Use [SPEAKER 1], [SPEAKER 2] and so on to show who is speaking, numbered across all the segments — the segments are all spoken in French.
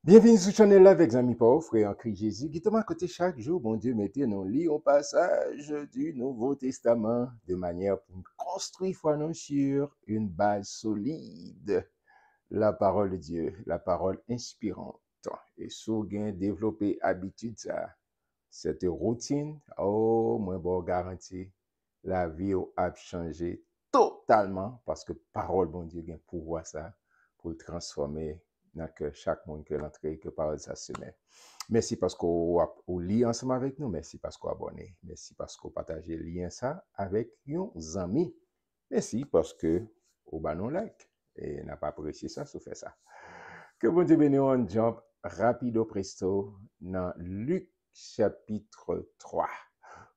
[SPEAKER 1] Bienvenue sur Channel là avec amis pauvres, frère en Christ Jésus, qui tombe à côté chaque jour, bon Dieu, mettez nous lit au passage du Nouveau Testament de manière pour construire foi nous sur une base solide. La parole de Dieu, la parole inspirante. Et sous gain développer habitude ça, cette routine, oh, moi bon garantie, la vie a changé totalement parce que parole bon Dieu gain pouvoir ça pour le transformer dans que chaque monde que l'entrée que parole ça se met. Merci parce qu'on lit ensemble avec nous, merci parce qu'on abonné, merci parce qu'on partage le lien ça avec nos amis. Merci parce que au bas non like et n'a pas apprécié ça, ça fait ça. Que bon Dieu bénisse, on jump rapido presto dans Luc chapitre 3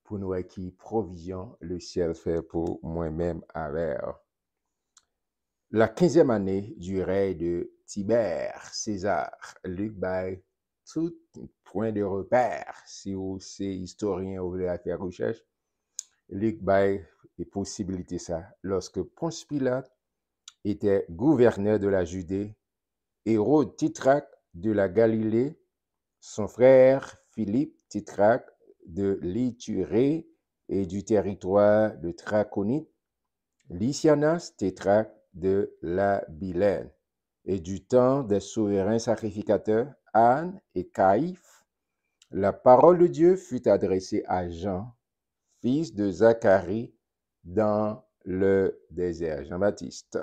[SPEAKER 1] pour nous qui provision le ciel fait pour moi-même avec la 15e année du règne de Tibère César. Luc by tout point de repère. Si vous êtes historien ou voulez faire recherche, Luc by les possibilités ça. Lorsque Ponce Pilate était gouverneur de la Judée, Hérode Titraque de la Galilée, son frère Philippe Titraque de l'Ithurée et du territoire de Traconite, Lysianas Tétraque de la Bilène, et du temps des souverains sacrificateurs Anne et Caïphe, la parole de Dieu fut adressée à Jean, fils de Zacharie, dans le désert, Jean-Baptiste.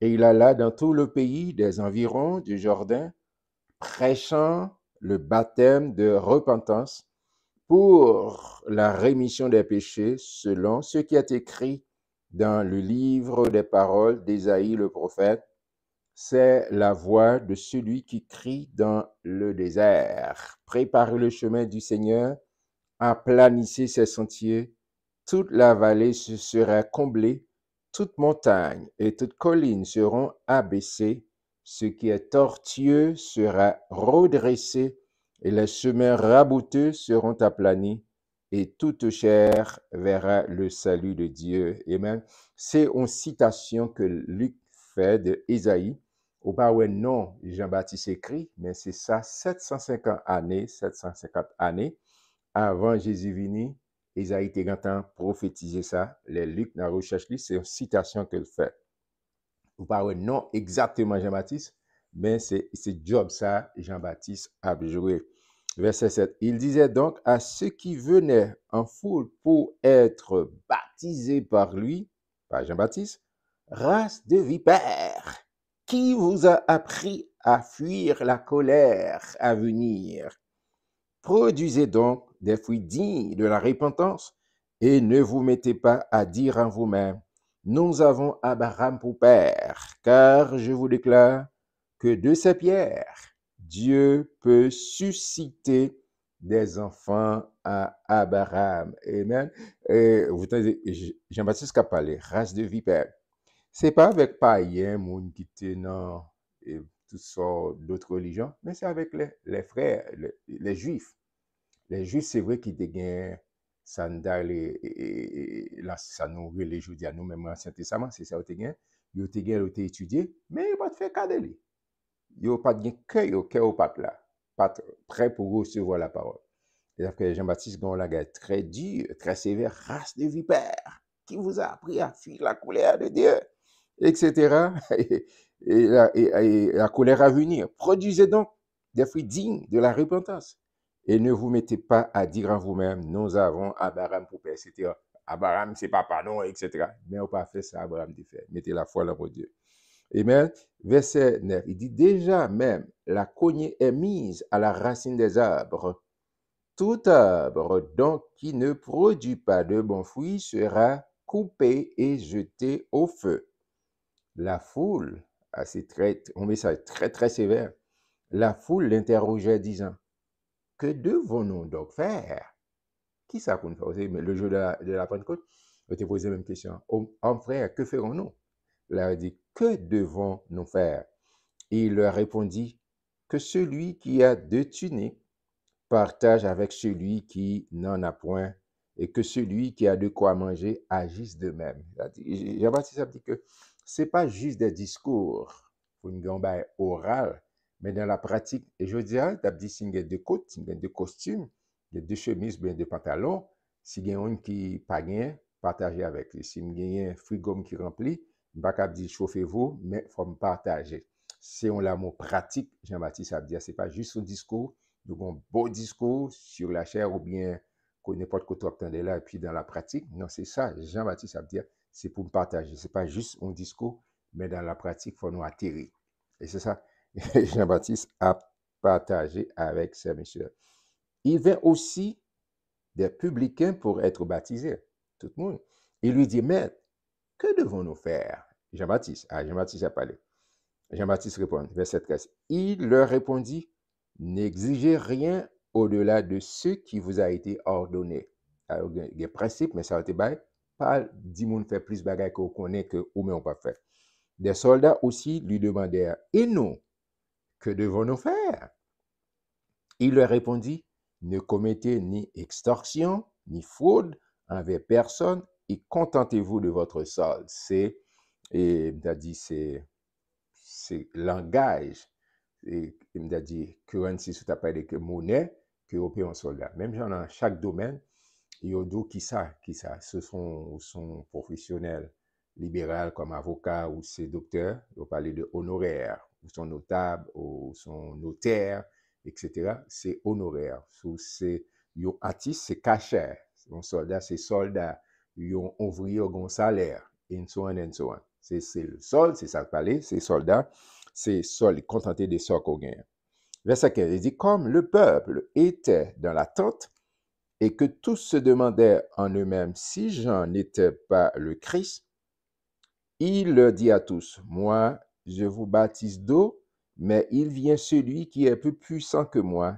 [SPEAKER 1] Et il alla dans tout le pays des environs du Jourdain, prêchant le baptême de repentance pour la rémission des péchés, selon ce qui est écrit dans le livre des paroles d'Ésaïe le prophète. C'est la voix de celui qui crie dans le désert. Préparez le chemin du Seigneur, aplanissez ses sentiers. Toute la vallée se sera comblée, toute montagne et toute colline seront abaissées. Ce qui est tortueux sera redressé, et les chemins rabouteux seront aplanis, et toute chair verra le salut de Dieu. Amen. C'est une citation que Luc fait de Ésaïe. Au pas ouais non, Jean-Baptiste écrit, mais c'est ça 750 années avant Jésus venu. Ésaïe était content prophétiser ça. Les Luc dans la recherche, c'est une citation qu'il fait. Vous parlez non exactement Jean-Baptiste, mais c'est job ça, Jean-Baptiste a joué. Verset 7. Il disait donc à ceux qui venaient en foule pour être baptisés par lui, par Jean-Baptiste, race de vipères, qui vous a appris à fuir la colère à venir? Produisez donc des fruits dignes de la repentance et ne vous mettez pas à dire en vous-même, nous avons Abraham pour père, car je vous déclare que de ces pierres, Dieu peut susciter des enfants à Abraham. Amen. Et vous entendez, Jean-Baptiste qui a parlé, race de vipères. C'est pas avec païens, moun qui étaient dans toutes sortes d'autres religions, mais c'est avec les frères, les juifs. Les juifs, c'est vrai qu'ils étaient sandales et là, ça nous les jeudi à nous-mêmes l'Ancien Testament, c'est ça, ils ont étudié, mais ils n'ont pas fait cas de lui. Ils n'ont pas de cœur, pas là, pas prêt pour recevoir la parole. C'est-à-dire que Jean-Baptiste Gonlaga est très dur, très sévère, race de vipère, qui vous a appris à fuir la colère de Dieu, etc. Et la colère à venir. Produisez donc des fruits dignes de la repentance. Et ne vous mettez pas à dire en vous-même, nous avons Abraham pour père, etc. Abraham, c'est papa, non, etc. Mais on n'a pas fait ça, Abraham dit fait. Mettez la foi dans votre Dieu. Amen. Verset 9, il dit déjà même, la cognée est mise à la racine des arbres. Tout arbre donc qui ne produit pas de bons fruits sera coupé et jeté au feu. La foule, on met ça très très sévère, la foule l'interrogeait disant, que devons-nous donc faire? Qui ça qu'on fait? Le jour de la Pentecôte, on te posé la même question. Homme frère, que ferons-nous? Là, il dit, que devons-nous faire? Et il leur répondit, que celui qui a 2 tuniques partage avec celui qui n'en a point, et que celui qui a de quoi manger agisse de même. Jean-Baptiste a dit que ce n'est pas juste des discours pour une gambaille orale, Mais dans la pratique, et je dirais, tu as dit si il y a deux côtes, si il y a deux costumes, il y a deux chemises, bien deux pantalons, si il y a un qui pas gain, partagez avec lui. Si il y a un frigo qui remplit, je ne vais pas dire chauffez-vous, mais il faut me partager. C'est un l'amour pratique, Jean-Baptiste a dit, ce n'est pas juste un discours, donc un beau discours sur la chair ou bien n'importe quoi tu obtiens là, et puis dans la pratique. Non, c'est ça, Jean-Baptiste a dit, c'est pour me partager. Ce n'est pas juste un discours, mais dans la pratique, il faut nous atterrir. Et c'est ça. Jean-Baptiste a partagé avec ses messieurs. Il vint aussi des publicains pour être baptisés. Tout le monde. Il lui dit, Maître, que devons-nous faire? Jean-Baptiste a parlé. Jean-Baptiste répond, verset 13. Il leur répondit, n'exigez rien au-delà de ce qui vous a été ordonné. Alors, il y a des principes, mais ça a été bail. Pas 10 monde fait plus bagaille qu'on connaît que ou mais on pas fait. Des soldats aussi lui demandèrent, et nous, que devons-nous faire? Il leur répondit, ne commettez ni extorsion, ni fraude envers personne, et contentez-vous de votre solde. Et il m'a dit, c'est langage. Et il m'a dit, currency, si tu as parlé de monnaie, que vous payez un soldat. Même genre dans chaque domaine, il y a d'autres qui ça. Ce sont professionnels libéraux comme avocats ou c'est docteurs. Ils parler de honoraires, ou sont notables, ou sont notaires, etc. C'est honoraire. C'est un artiste, c'est cachet. Un soldat, c'est soldat. Un ouvrier, un salaire. Et so on and so on. C'est le sol, c'est ça le palais, c'est soldat. C'est sol, contenté des sols qu'on gagne. Verset 15, il dit, comme le peuple était dans l'attente, et que tous se demandaient en eux-mêmes si Jean n'était pas le Christ, il leur dit à tous, moi, je vous baptise d'eau, mais il vient celui qui est plus puissant que moi,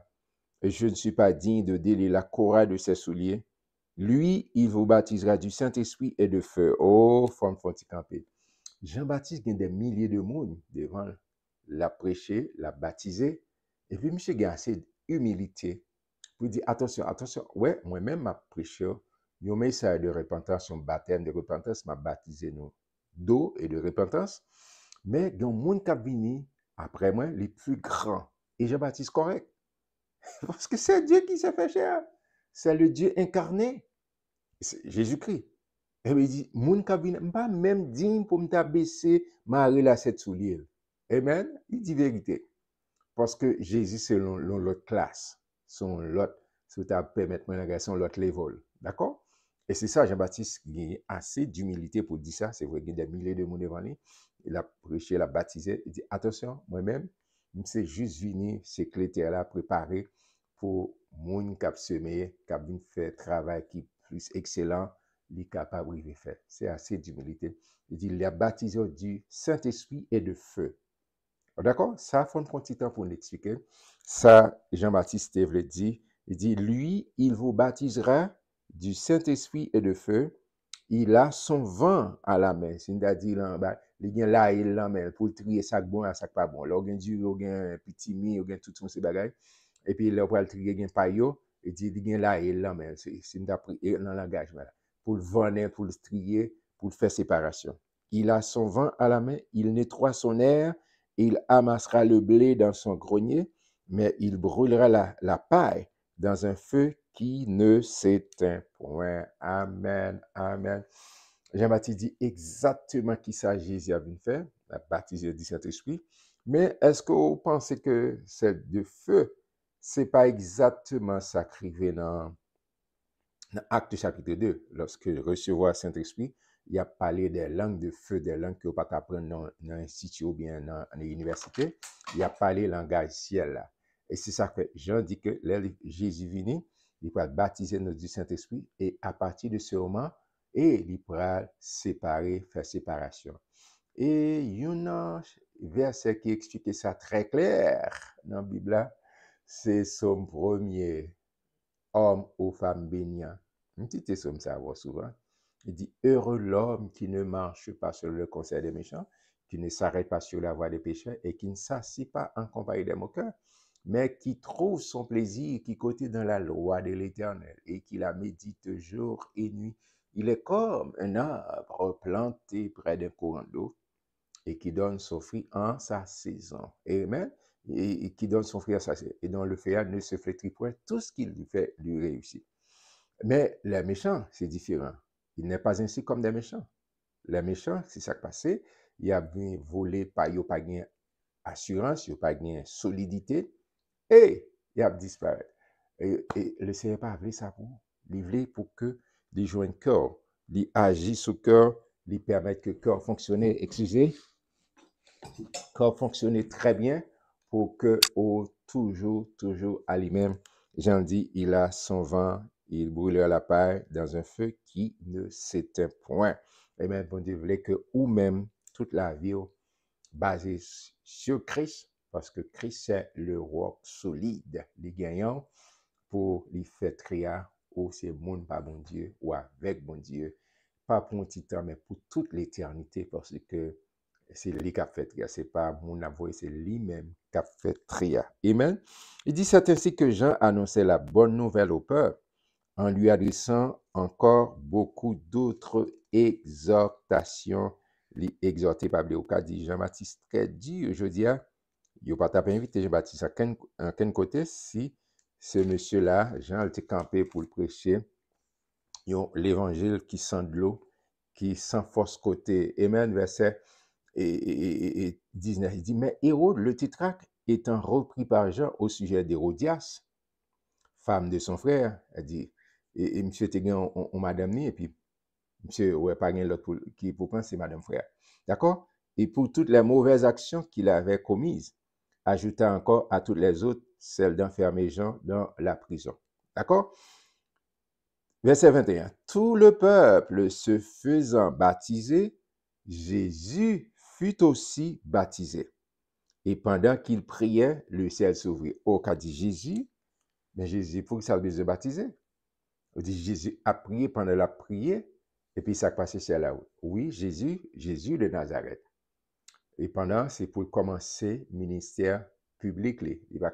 [SPEAKER 1] et je ne suis pas digne de délier la couraille de ses souliers. Lui, il vous baptisera du Saint-Esprit et de feu. Oh, femme campé. Jean-Baptiste a des milliers de monde devant la prêcher, la baptiser, et puis monsieur a assez d'humilité. Vous dites, attention, attention, ouais, moi-même, ma prêché, un message de repentance, un baptême de repentance, m'a baptisé nous d'eau et de repentance, mais il y a un monde qui a venu après moi, les plus grands. Et Jean-Baptiste correct. Parce que c'est Dieu qui s'est fait chair. C'est le Dieu incarné. C'est Jésus-Christ. Et il dit, moun qui a venu, pas même digne pour me baisser, ma relation sous l'île. Amen. Il dit vérité. Parce que Jésus, c'est l'autre classe, son l'autre, si tu permettre moi son l'autre level. D'accord? Et c'est ça, Jean-Baptiste, il a assez d'humilité pour dire ça. C'est vrai qu'il y a des milliers de monde devant lui. Il a prêché, il a baptisé. Il dit, attention, moi-même, c'est juste venu, c'est que terre là préparé pour moun qui a semé, qui a fait travail qui est plus excellent, il est capable de faire. C'est assez d'humilité. Il dit, il a baptisé du Saint-Esprit et de feu. D'accord? Ça, il faut prendre un petit temps pour l'expliquer. Ça, Jean-Baptiste Steve dit. Il dit, lui, il vous baptisera du Saint-Esprit et de feu. Il a son vent à la main. C'est-à-dire, il a là, il la main pour trier ça bon et ça pas bon. Là, il y a du, il y a un petit mi, il y a tout ces bagages. Et puis, là, pour le trier, il y a un paillot. Il dit, il y a là, il la main. C'est dans le langage, voilà. Pour le vent, pour le trier, pour faire séparation. Il a son vent à la main. Il nettoie son air. Il amassera le blé dans son grenier, mais il brûlera la paille dans un feu qui ne s'éteint point. Amen, amen. Jean-Baptiste dit exactement qui ça Jésus a venu faire, la baptisé du Saint-Esprit. Mais est-ce que vous pensez que c'est de feu? C'est pas exactement ça crivé dans Acte chapitre 2, lorsque recevoir Saint-Esprit, il a parlé des langues de feu, des langues que vous ne pouvez pas apprendre dans l'institut ou bien dans l'université. Il a parlé langage ciel là. Et c'est ça que Jean dit que Jésus venu, il pourra baptiser nous du Saint-Esprit et à partir de ce moment, et il pourra séparer, faire séparation. Et il y a un verset qui explique ça très clair dans la Bible, c'est son premier homme ou femme baignant. Une petite somme ça va souvent. Il dit, heureux l'homme qui ne marche pas sur le conseil des méchants, qui ne s'arrête pas sur la voie des pécheurs et qui ne s'assied pas en compagnie des moqueurs, mais qui trouve son plaisir, qui côté dans la loi de l'Éternel et qui la médite jour et nuit. Il est comme un arbre planté près d'un courant d'eau et qui donne son fruit en sa saison. Amen. et qui donne son frère, ça, et dont le frère ne se flétrit point, tout ce qu'il lui fait lui réussit. Mais les méchants, c'est différent. Il n'est pas ainsi comme des méchants. Les méchants, c'est ça qui passe. Il a bien volé, il n'a pas de assurance, il n'a pas de solidité, et il a disparu. Et le Seigneur n'a pas voulu ça pour lui, voulait pour que les joignent cœur, les agissent au cœur, les permettent que le cœur fonctionne, excusez, corps fonctionner très bien pour que toujours à lui-même, j'en dis, il a son vent, il brûlera la paille dans un feu qui ne s'éteint point. Et bien, bon Dieu voulait que, ou même, toute la vie basée sur Christ, parce que Christ, c'est le roi solide, les gagnants, pour les faire créer, ou c'est monde par bon Dieu, ou avec bon Dieu, pas pour un petit temps, mais pour toute l'éternité, parce que c'est lui qui a fait tria, c'est pas mon avoué, c'est lui-même qui a fait tria. Amen. Il dit, c'est ainsi que Jean annonçait la bonne nouvelle au peuple, en lui adressant encore beaucoup d'autres exhortations. Lui exhorté par le cas dit Jean-Baptiste très dur, je dis, il n'a pas tapé invité Jean-Baptiste à quel côté si ce monsieur-là, Jean, était campé pour le prêcher, l'évangile qui sent de l'eau, qui sent force côté. Amen, verset et 19, il dit, mais Hérode le tétrarque étant repris par Jean au sujet d'Hérodias, femme de son frère, elle dit, et monsieur était on madame ni, et puis monsieur, ouais, pas rien l'autre qui pour penser madame frère. D'accord? Et pour toutes les mauvaises actions qu'il avait commises, ajouta encore à toutes les autres celle d'enfermer Jean dans la prison. D'accord? Verset 21. Tout le peuple se faisant baptiser, Jésus fut aussi baptisé. Et pendant qu'il priait, le ciel s'ouvrit. Au cas dit Jésus, mais Jésus, pour que ça besoin de baptiser. On dit Jésus a prié pendant la prière, et puis ça passe c'est là. Oui, Jésus de Nazareth. Et pendant, c'est pour commencer le ministère public. Il va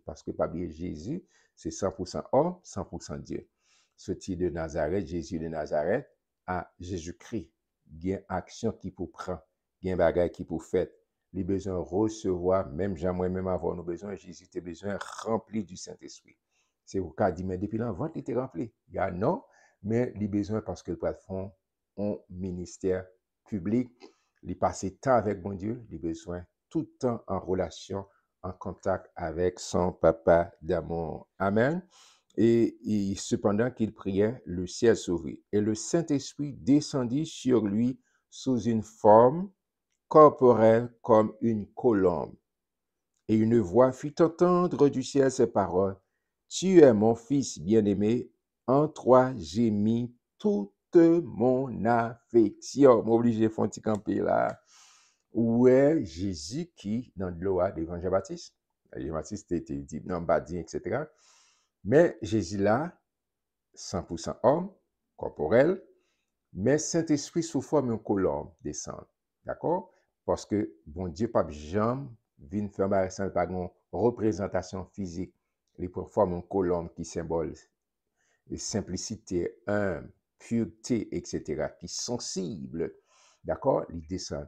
[SPEAKER 1] parce que pas bien Jésus, c'est 100% homme, 100% Dieu. Sorti de Nazareth, Jésus de Nazareth, à Jésus-Christ. Il y a une action qui pour prendre, il y a un bagage qui pour faire. Les besoins recevoir, même jamais, même avoir nos besoins, Jésus a besoin rempli du Saint-Esprit. C'est au cas dit, mais depuis l'envant, il était rempli. Il y a non, mais les besoins parce que le patron ont ministère public, les passer temps avec bon Dieu, les besoins tout le temps en relation, en contact avec son papa d'amour. Amen. Et cependant qu'il priait, le ciel s'ouvrit et le Saint-Esprit descendit sur lui sous une forme corporelle comme une colombe. Et une voix fit entendre du ciel ces paroles: Tu es mon fils bien-aimé, en toi j'ai mis toute mon affection. M'oblige à faire camper là. Ouais, Jésus qui, dans le loi devant Jean-Baptiste, Jean-Baptiste était dit, non, badin, etc. Mais Jésus là, 100% homme, corporel, mais Saint-Esprit sous forme de colombe descend. D'accord? Parce que, bon Dieu, pas jamais vient faire sans pas une représentation physique. Il peut former une colombe qui symbolise simplicité, pureté, etc., qui sont sensibles. D'accord? Il descend.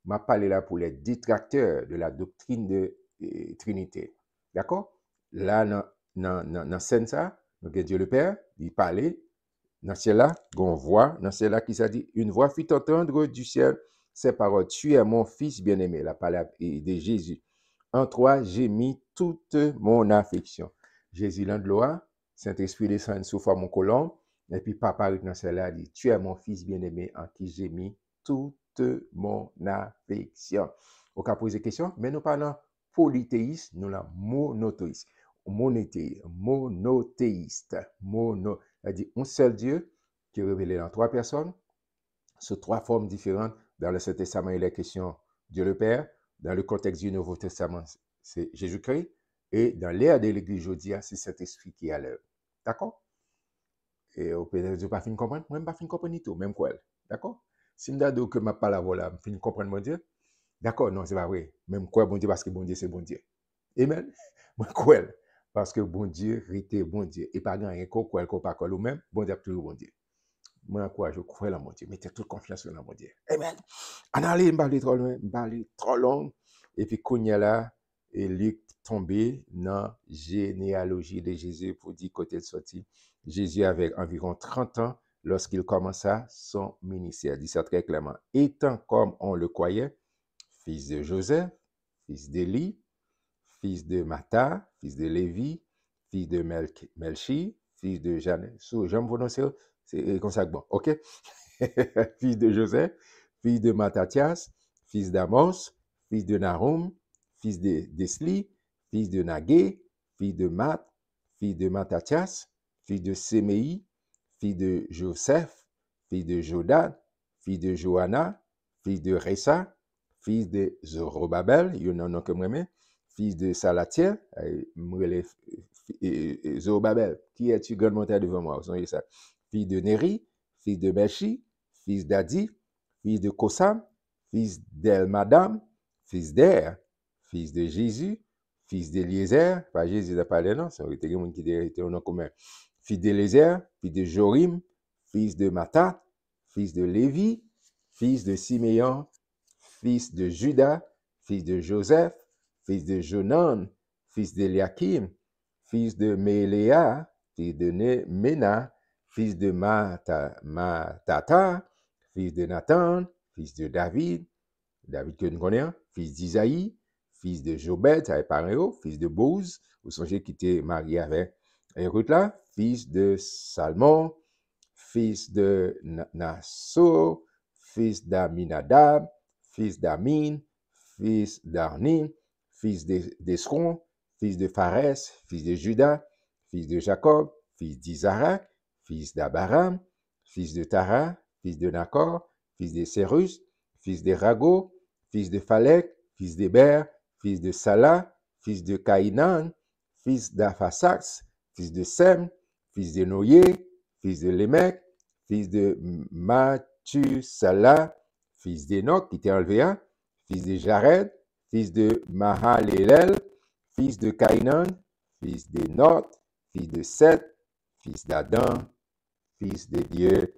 [SPEAKER 1] Je parle là pour les détracteurs de la doctrine de Trinité. D'accord? Là, dans scène ça, donc Dieu le Père, il parlait, dans celle-là, on voit, dans celle-là qui s'est dit, une voix fit entendre du ciel ces paroles: Tu es mon fils bien-aimé, la parole de Jésus. En toi, j'ai mis toute mon affection. Jésus l'endloie, Saint-Esprit descend sous forme mon colombe, et puis papa dans celle-là dit, Tu es mon fils bien-aimé en qui j'ai mis toute mon affection. On peut poser question, mais nous parlons polythéiste, nous la monothéiste. Monothéiste. C'est-à-dire un seul Dieu qui est révélé dans trois personnes, sous trois formes différentes. Dans le Saint Testament, il est question Dieu le Père. Dans le contexte du Nouveau Testament, c'est Jésus-Christ. Et dans l'ère de l'Église aujourd'hui, c'est Saint-Esprit qui est à l'œuvre. D'accord? Et peut-être que je ne pas comprendre, moi, je ne pas comprendre tout, même quoi. D'accord? Si je dis que je ne parle pas là, je ne comprendre mon Dieu. D'accord? Non, ce n'est pas vrai. Même quoi, bon Dieu, parce que bon Dieu, c'est bon Dieu. Amen? Moi, quoi? Parce que bon Dieu, rite bon Dieu. Et pas rien qu'on quoi, qu'on pas quoi, ou même, bon Dieu, toujours bon Dieu. Moi, quoi, je crois dans mon Dieu. Mettez toute confiance dans mon Dieu. Amen. En allez, je trop loin, trop long. Et puis, qu'on y a là, et Luc tombé dans la généalogie de Jésus pour dire côté de sorti. Jésus avait environ 30 ans lorsqu'il commença son ministère. Dit ça très clairement. Étant comme on le croyait, fils de Joseph, fils d'Élie, fils de Mattha, fils de Lévi, fils de Melchi, fils de Jeanne. So, j'aime prononcer, c'est comme ça que bon, ok? Fils de Joseph, fils de Mattathias, fils d'Amos, fils de Nahum, fils d'Esli, fils de Nagué, fils de Mat, fils de Mattathias, fils de Séméi, fils de Joseph, fils de Jodan, fils de Johanna, fils de Ressa, fils de Zorobabel, il y en a un que moi-même, fils de Salatiel, Zorobabel, qui est-tu grand montagne devant moi? Vous savez ça. Fils de Néri, fils de Melchi, fils d'Adi, fils de Kosam, fils d'Elmadam, fils d'Er, fils de Jésus, fils d'Eliezer, pas Jésus n'a pas les noms, c'est un monde qui était un nom commun. Fils d'Eliezer, fils de Jorim, fils de Mattat, fils de Lévi, fils de Siméon, fils de Judas, fils de Joseph, fils de Jonan, fils d'Eliakim, fils de Méléa, fils de Ména, fils de Matata, fils de Nathan, fils de David, David que nous connaissons, fils d'Isaïe, fils de Jobed, ça est pareil, fils de Bouz, vous songez qui était marié avec Ruth là, fils de Salmon, fils de Nassau, fils d'Aminadab, fils d'Amin, fils d'Arnim, fils d'Esron, fils de Phares, fils de Judas, fils de Jacob, fils d'Isara, fils d'Abaram, fils de Tara, fils de Nacor, fils de Sérus, fils de Rago, fils de Phalek, fils d'Héber, fils de Salah, fils de Caïnan, fils d'Aphasax, fils de Sem, fils de Noé, fils de Lémec, fils de Mathusala, fils d'Enoch, qui était enlevé, fils de Jared, fils de Mahalélel, fils de Caïnan, fils d'Enoch, fils de Seth, fils d'Adam, fils de Dieu.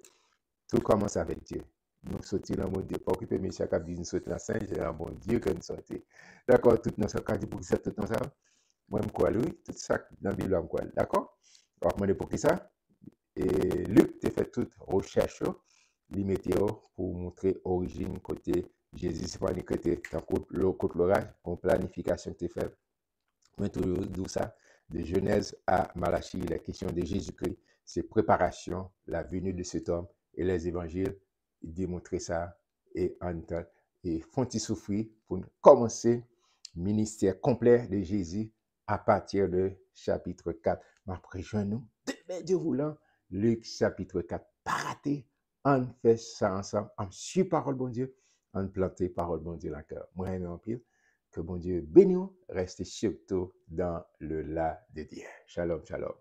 [SPEAKER 1] Tout commence avec Dieu. Nous sortis dans le monde, pas occuper mes chats qui disent nous sortis dans Saint, j'ai un bon Dieu que nous sortis. D'accord, tout dans ce cas, pour que ça, tout dans ça, moi, je crois, oui, tout ça dans la Bible, je crois. D'accord? Alors, je pour qui ça? Et Luc a fait toute recherche, il mettait pour montrer l'origine côté Jésus, c'est pas côté l'orage, en planification que tu fait. Mais tout ça, de Genèse à Malachie, la question de Jésus-Christ, c'est préparation, la venue de cet homme et les évangiles, démontrer ça et en temps, et font-ils souffrir pour commencer le ministère complet de Jésus à partir de chapitre 4. Après, nous demain Dieu voulant, Luc chapitre 4, pas raté, on fait ça ensemble, on suit parole bon Dieu, on plante parole bon Dieu dans le cœur. Moi, j'aime en pile. Que bon Dieu bénisse, restez surtout dans le la de Dieu. Shalom, shalom.